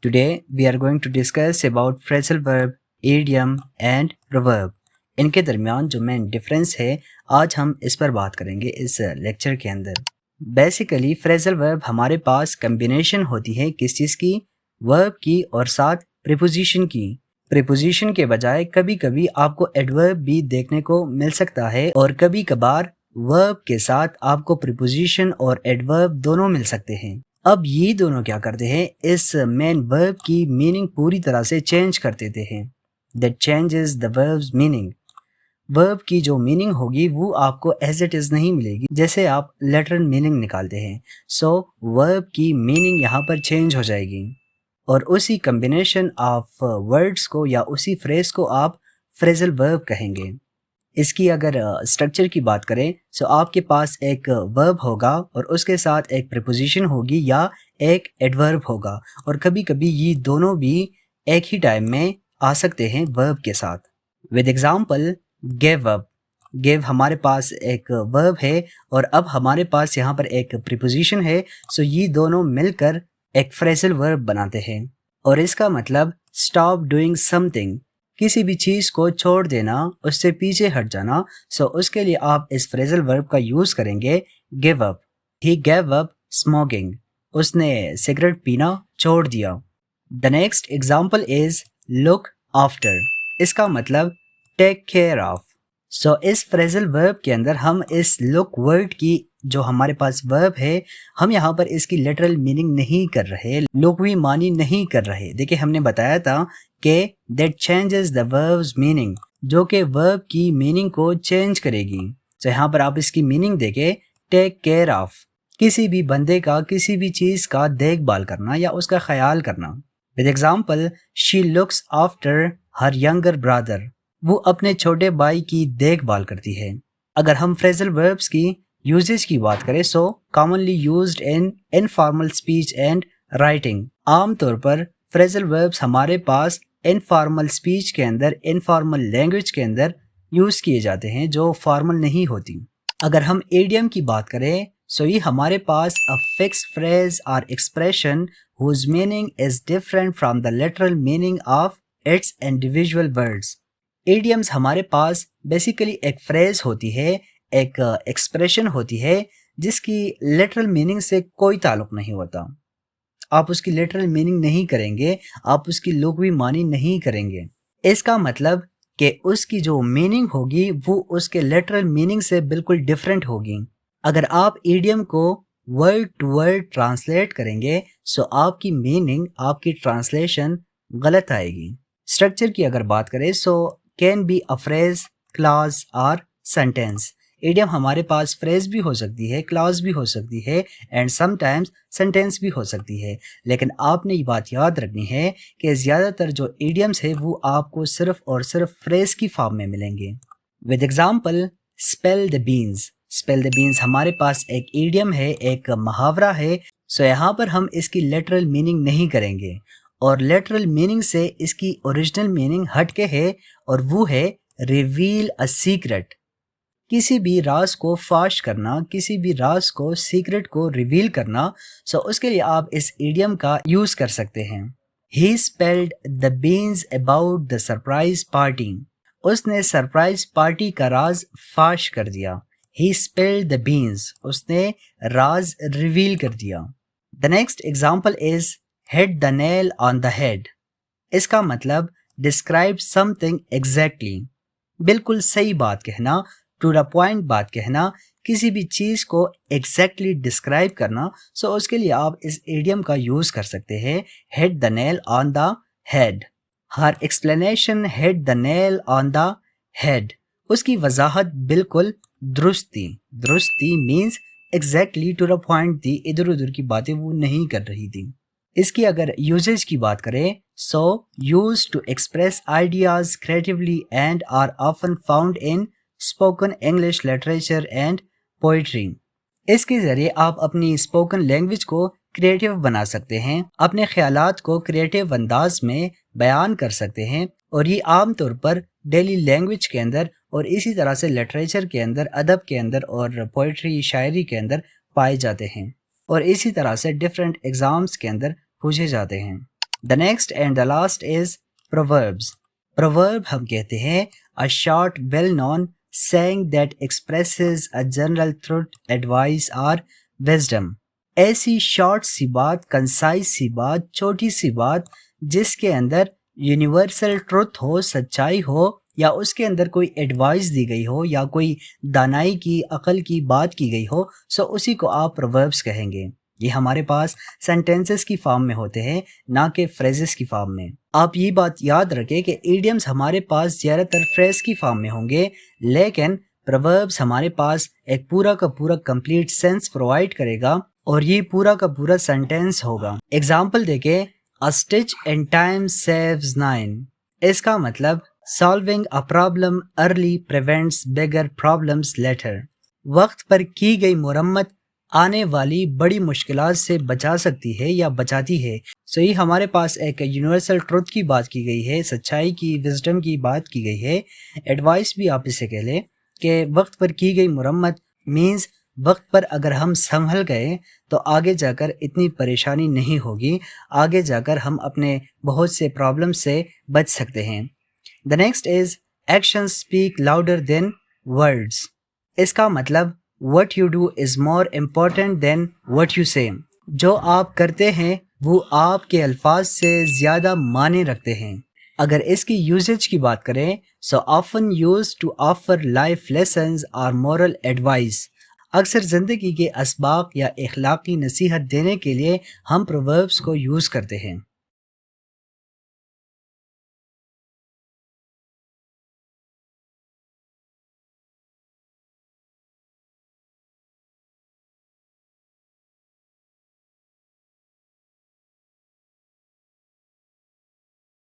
Today we are going to discuss about phrasal verb, idiom and proverb. इनके दरमियान जो main difference है आज हम इस पर बात करेंगे इस लेक्चर के अंदर। बेसिकली फ्रेजल वर्ब हमारे पास कम्बिनेशन होती है किस चीज़ की, वर्ब की और साथ प्रीपोजिशन की। प्रीपोजिशन के बजाय कभी कभी आपको एडवर्ब भी देखने को मिल सकता है और कभी कभार वर्ब के साथ आपको प्रीपोजिशन और एडवर्ब दोनों मिल सकते हैं। अब ये दोनों क्या करते हैं, इस मेन वर्ब की मीनिंग पूरी तरह से चेंज कर देते हैं। That changes the verbs meaning. Verb की जो मीनिंग होगी वो आपको एज इट इज़ नहीं मिलेगी जैसे आप लेटरल मीनिंग निकालते हैं। सो वर्ब की मीनिंग यहाँ पर चेंज हो जाएगी और उसी कम्बिनेशन ऑफ वर्ड्स को या उसी फ्रेज को आप फ्रेजल वर्ब कहेंगे। इसकी अगर स्ट्रक्चर की बात करें तो आपके पास एक वर्ब होगा और उसके साथ एक प्रीपोजिशन होगी या एक एडवर्ब होगा और कभी कभी ये दोनों भी एक ही टाइम में आ सकते हैं वर्ब के साथ। With example give up. Give हमारे पास एक वर्ब है और अब हमारे पास यहाँ पर एक प्रीपोजिशन है, सो ये दोनों मिलकर एक फ्रेजल वर्ब बनाते हैं और इसका मतलब स्टॉप डूइंग समथिंग, किसी भी चीज़ को छोड़ देना, उससे पीछे हट जाना। सो उसके लिए आप इस फ्रेजल वर्ब का यूज़ करेंगे give up. He gave up smoking, उसने सिगरेट पीना छोड़ दिया। The next example is look after, इसका मतलब टेक केयर ऑफ। सो इस फ्रेजल वर्ब के अंदर हम इस लुक वर्ड की जो हमारे पास वर्ब है, हम यहाँ पर इसकी लिटरल मीनिंग नहीं कर रहे, लुगवी मानी नहीं कर रहे। देखिए हमने बताया था कि that changes the verbs meaning, जो कि वर्ब की मीनिंग को चेंज करेगी। तो यहाँ पर आप इसकी मीनिंग देखें, टेक केयर ऑफ, किसी भी बंदे का किसी भी चीज़ का देखभाल करना या उसका ख्याल करना। With example she looks after her younger brother, वो अपने छोटे भाई की देखभाल करती है। अगर हम फ्रेजल वर्ब्स की यूजेज की बात करें so commonly used in informal speech and writing. आम तौर पर फ्रेजल वर्ब्स हमारे पास इनफॉर्मल स्पीच के अंदर, इनफॉर्मल लैंग्वेज के अंदर यूज़ किए जाते हैं जो फॉर्मल नहीं होती। अगर हम इडियम की बात करें सो ये हमारे पास a fixed phrase or expression whose meaning is different from the literal meaning of its individual words. Idioms हमारे पास बेसिकली एक फ्रेज होती है, एक एक्सप्रेशन होती है जिसकी लिटरल मीनिंग से कोई ताल्लुक नहीं होता। आप उसकी लिटरल मीनिंग नहीं करेंगे, आप उसकी लुग़वी मानी नहीं करेंगे। इसका मतलब कि उसकी जो मीनिंग होगी वो उसके लिटरल मीनिंग से बिल्कुल डिफरेंट होगी। अगर आप इडियम को वर्ड टू वर्ड ट्रांसलेट करेंगे सो आपकी मीनिंग, आपकी ट्रांसलेशन गलत आएगी। स्ट्रक्चर की अगर बात करें so can be a phrase, clause और सेंटेंस। इडियम हमारे पास फ्रेज भी हो सकती है, क्लॉज भी हो सकती है एंड समटाइम्स सेंटेंस भी हो सकती है। लेकिन आपने ये बात याद रखनी है कि ज़्यादातर जो इडियम्स है वो आपको सिर्फ और सिर्फ फ्रेज की फॉर्म में मिलेंगे। With example spell the beans. Spell the beans हमारे पास एक इडियम है, एक मुहावरा है। सो यहाँ पर हम इसकी लिटरल मीनिंग नहीं करेंगे और लिटरल मीनिंग से इसकी ओरिजिनल मीनिंग हट के है और वो है रिवील अ सीक्रेट, किसी भी राज को फाश करना, किसी भी राज को, सीक्रेट को रिवील करना। सो उसके लिए आप इस इडियम का यूज कर सकते हैं। He spelled the beans about the surprise party, उसने सरप्राइज पार्टी का राज फाश कर दिया। ही स्पेल्ड द बीन्स, उसने राज रिवील कर दिया। The next example is hit the nail on the head, इसका मतलब डिस्क्राइब समथिंग एग्जैक्टली, बिल्कुल सही बात कहना, टू द पॉइंट बात कहना, किसी भी चीज़ को एग्जैक्टली डिस्क्राइब करना। सो उसके लिए आप इस इडियम का यूज़ कर सकते हैं, hit the nail on the head. हर explanation hit the nail on the head, उसकी वजाहत बिल्कुल दुरुस्त थी। दुरुस्ती means exactly to the point थी, इधर उधर की बातें वो नहीं कर रही थी। इसकी अगर यूजेज की बात करें so use to express ideas creatively and are often found in spoken English literature and poetry. इसके ज़रिए आप अपनी स्पोकन लैंग्वेज को क्रिएटिव बना सकते हैं, अपने ख्यालात को क्रिएटिव अंदाज में बयान कर सकते हैं और ये आम तौर पर डेली लैंग्वेज के अंदर और इसी तरह से लिटरेचर के अंदर, अदब के अंदर और पोइट्री, शायरी के अंदर पाए जाते हैं और इसी तरह से डिफरेंट एग्ज़ाम्स के अंदर पूछे जाते हैं। The next and the last is proverbs. Proverb ہم کہتے ہیں a short well-known saying that expresses a general truth, advice or wisdom. ایسی شارٹ سی بات، کنسائز سی بات، چھوٹی سی بات جس کے اندر یونیورسل ٹروتھ ہو، سچائی ہو، یا اس کے اندر کوئی ایڈوائس دی گئی ہو یا کوئی دانائی کی، عقل کی بات کی گئی ہو، سو اسی کو آپ پرووربس کہیں گے۔ یہ ہمارے پاس سینٹینسز کی فارم میں ہوتے ہیں، نہ کہ فریزز کی فارم میں۔ آپ یہ بات یاد رکھیں کہ ایڈیمز ہمارے پاس زیادہ تر فریز کی فارم میں ہوں گے، لیکن پرووربس ہمارے پاس ایک پورا کا پورا کمپلیٹ سینس پرووائڈ کرے گا اور یہ پورا کا پورا سینٹینس ہوگا۔ اگزامپل دیکھیں، A stitch in time saves 9۔ اس کا مطلب solving a problem early prevents bigger problems later۔ وقت پر کی گئی مرمت آنے والی بڑی مشکلات سے بچا سکتی ہے یا بچاتی ہے۔ سو یہ ہمارے پاس ایک یونیورسل ٹروتھ کی بات کی گئی ہے، سچائی کی، وزڈم کی بات کی گئی ہے۔ ایڈوائس بھی آپ اسے کہہ لیں کہ وقت پر کی گئی مرمت مینز وقت پر اگر ہم سنبھل گئے تو آگے جا کر اتنی پریشانی نہیں ہوگی، آگے جا کر ہم اپنے بہت سے پرابلم سے بچ سکتے ہیں۔ The next is actions speak louder than words۔ اس کا مطلب what you do is more important than what you say۔ جو آپ کرتے ہیں وہ آپ کے الفاظ سے زیادہ معنی رکھتے ہیں۔ اگر اس کی یوزیج کی بات کریں so often used to offer life lessons or moral advice۔ اکثر زندگی کے اسباق یا اخلاقی نصیحت دینے کے لیے ہم پرووربس کو یوز کرتے ہیں۔